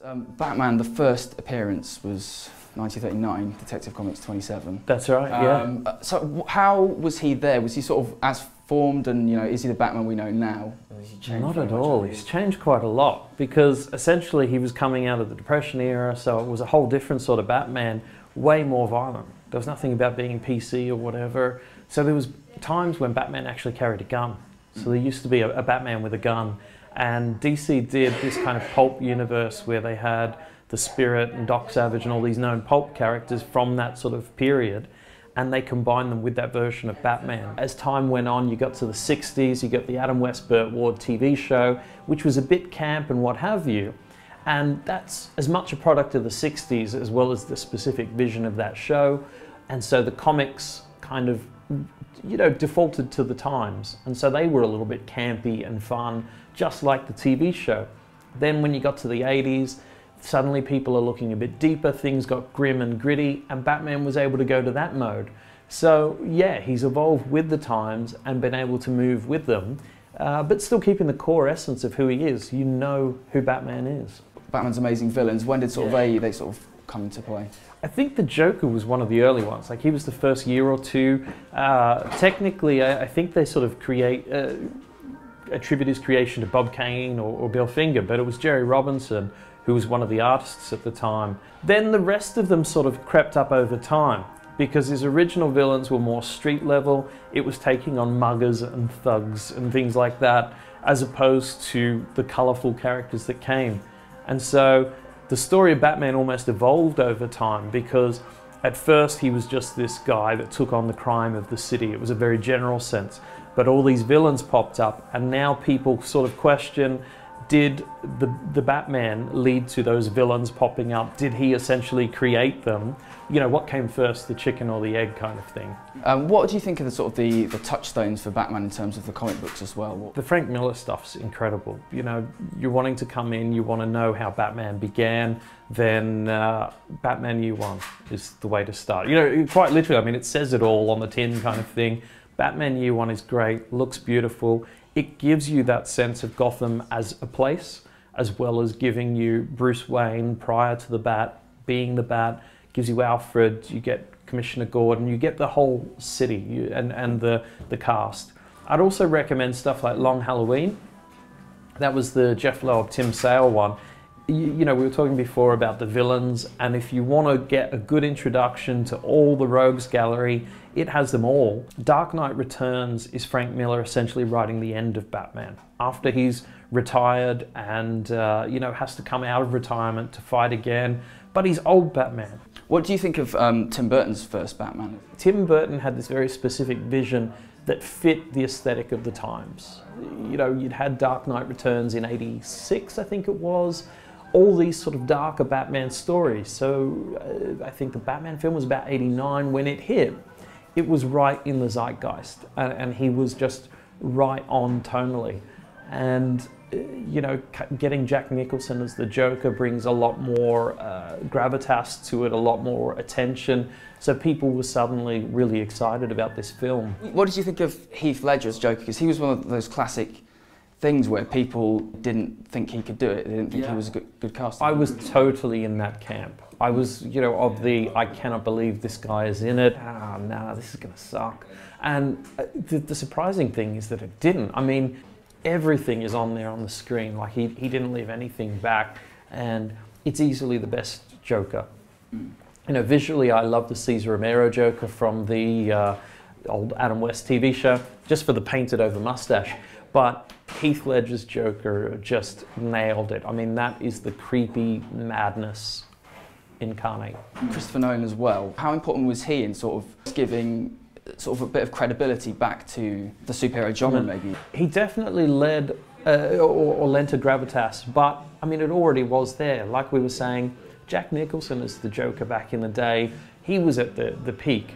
Batman, the first appearance was 1939, Detective Comics 27. That's right, yeah. So how was he there? Was he sort of as formed, and is he the Batman we know now? Not at all. He's changed quite a lot, because essentially he was coming out of the Depression era, so it was a whole different sort of Batman, way more violent. There was nothing about being PC or whatever. So there was times when Batman actually carried a gun. So there used to be a Batman with a gun. And DC did this kind of pulp universe where they had the Spirit and Doc Savage and all these known pulp characters from that sort of period, and they combined them with that version of Batman. As time went on, you got to the 60s, you got the Adam West Burt Ward TV show, which was a bit camp and what have you. And that's as much a product of the 60s as well as the specific vision of that show. And so the comics kind of, defaulted to the times. And so they were a little bit campy and fun, just like the TV show. Then when you got to the 80s, suddenly people are looking a bit deeper, things got grim and gritty, and Batman was able to go to that mode. So yeah, he's evolved with the times and been able to move with them, but still keeping the core essence of who he is. You know who Batman is. Batman's amazing villains, when did they sort of come into play? I think the Joker was one of the early ones. Like, he was the first year or two. Technically, I think they sort of attribute his creation to Bob Kane or Bill Finger, but it was Jerry Robinson who was one of the artists at the time. Then the rest of them sort of crept up over time, because his original villains were more street level. It was taking on muggers and thugs and things like that, as opposed to the colourful characters that came. And so the story of Batman almost evolved over time, because at first he was just this guy that took on the crime of the city. It was a very general sense. But all these villains popped up, and now people sort of question, did the Batman lead to those villains popping up? Did he essentially create them? What came first, the chicken or the egg kind of thing? What do you think of the touchstones for Batman in terms of the comic books as well? The Frank Miller stuff's incredible. You're wanting to come in, you want to know how Batman began, then Batman Year One is the way to start. Quite literally, I mean, it says it all on the tin kind of thing. Batman Year One is great, looks beautiful. It gives you that sense of Gotham as a place, as well as giving you Bruce Wayne prior to the Bat, being the Bat, gives you Alfred, you get Commissioner Gordon, you get the whole city and the cast. I'd also recommend stuff like Long Halloween. That was the Jeff Loeb, Tim Sale one. We were talking before about the villains, and if you want to get a good introduction to all the rogues gallery, it has them all. Dark Knight Returns is Frank Miller essentially writing the end of Batman. After he's retired and has to come out of retirement to fight again, but he's old Batman. What do you think of Tim Burton's first Batman? Tim Burton had this very specific vision that fit the aesthetic of the times. You'd had Dark Knight Returns in '86, I think it was. All these sort of darker Batman stories. So I think the Batman film was about '89 when it hit. It was right in the zeitgeist, and he was just right on tonally. And getting Jack Nicholson as the Joker brings a lot more gravitas to it, a lot more attention. So people were suddenly really excited about this film. What did you think of Heath Ledger's Joker? Because he was one of those classic things where people didn't think he could do it. They didn't think he was a good casting. I was totally in that camp. I was, of the, I cannot believe this guy is in it. No, this is going to suck. And the surprising thing is that it didn't. I mean, everything is on there on the screen. Like, he didn't leave anything back, and it's easily the best Joker. Visually, I love the Cesar Romero Joker from the old Adam West TV show, just for the painted over mustache. But Heath Ledger's Joker just nailed it. I mean, that is the creepy madness incarnate. Christopher Nolan as well. How important was he in sort of giving a bit of credibility back to the superhero genre, maybe? He definitely led or lent a gravitas, but I mean, it already was there. Like we were saying, Jack Nicholson as the Joker back in the day, he was at the peak.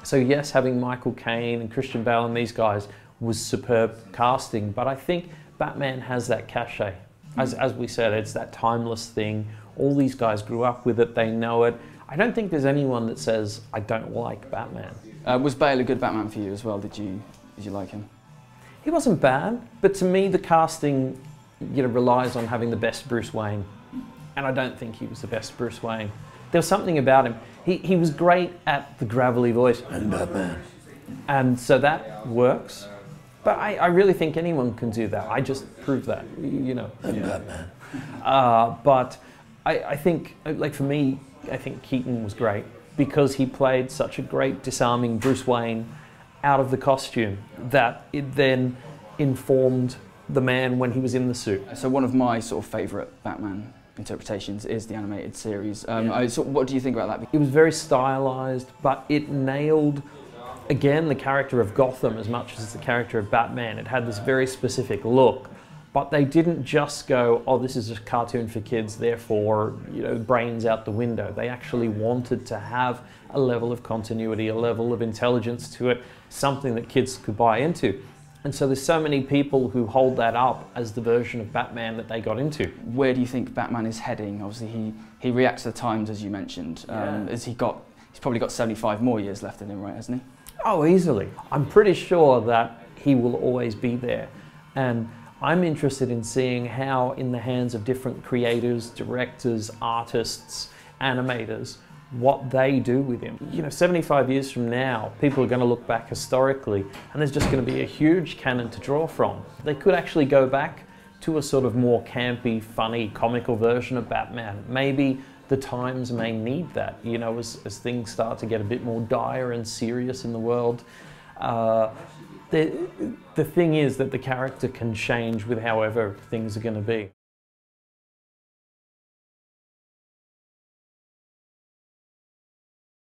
So yes, having Michael Caine and Christian Bale and these guys was superb casting, but I think Batman has that cachet. As we said, it's that timeless thing. All these guys grew up with it, they know it. I don't think there's anyone that says, I don't like Batman. Was Bale a good Batman for you as well? Did you like him? He wasn't bad, but to me the casting relies on having the best Bruce Wayne. and I don't think he was the best Bruce Wayne. There was something about him. He was great at the gravelly voice. I'm Batman. And so that works. But I really think anyone can do that. I just proved that, you know. I'm Batman. But I think, like for me, I think Keaton was great because he played such a great disarming Bruce Wayne out of the costume that it then informed the man when he was in the suit. So one of my sort of favourite Batman interpretations is the animated series. What do you think about that? It was very stylized, but it nailed, again, the character of Gotham as much as the character of Batman. It had this very specific look, but they didn't just go, oh, this is a cartoon for kids, therefore, you know, brains out the window. They actually wanted to have a level of continuity, a level of intelligence to it, something that kids could buy into. And so there's so many people who hold that up as the version of Batman that they got into. Where do you think Batman is heading? Obviously, he reacts to the times, as you mentioned. He's probably got 75 more years left in him, right, hasn't he? Oh, easily. I'm pretty sure that he will always be there. And I'm interested in seeing how, in the hands of different creators, directors, artists, animators, what they do with him. You know, 75 years from now, people are going to look back historically, and there's just going to be a huge canon to draw from. They could actually go back to a sort of more campy, funny, comical version of Batman. Maybe the times may need that, you know, as things start to get a bit more dire and serious in the world. The thing is that the character can change with however things are going to be.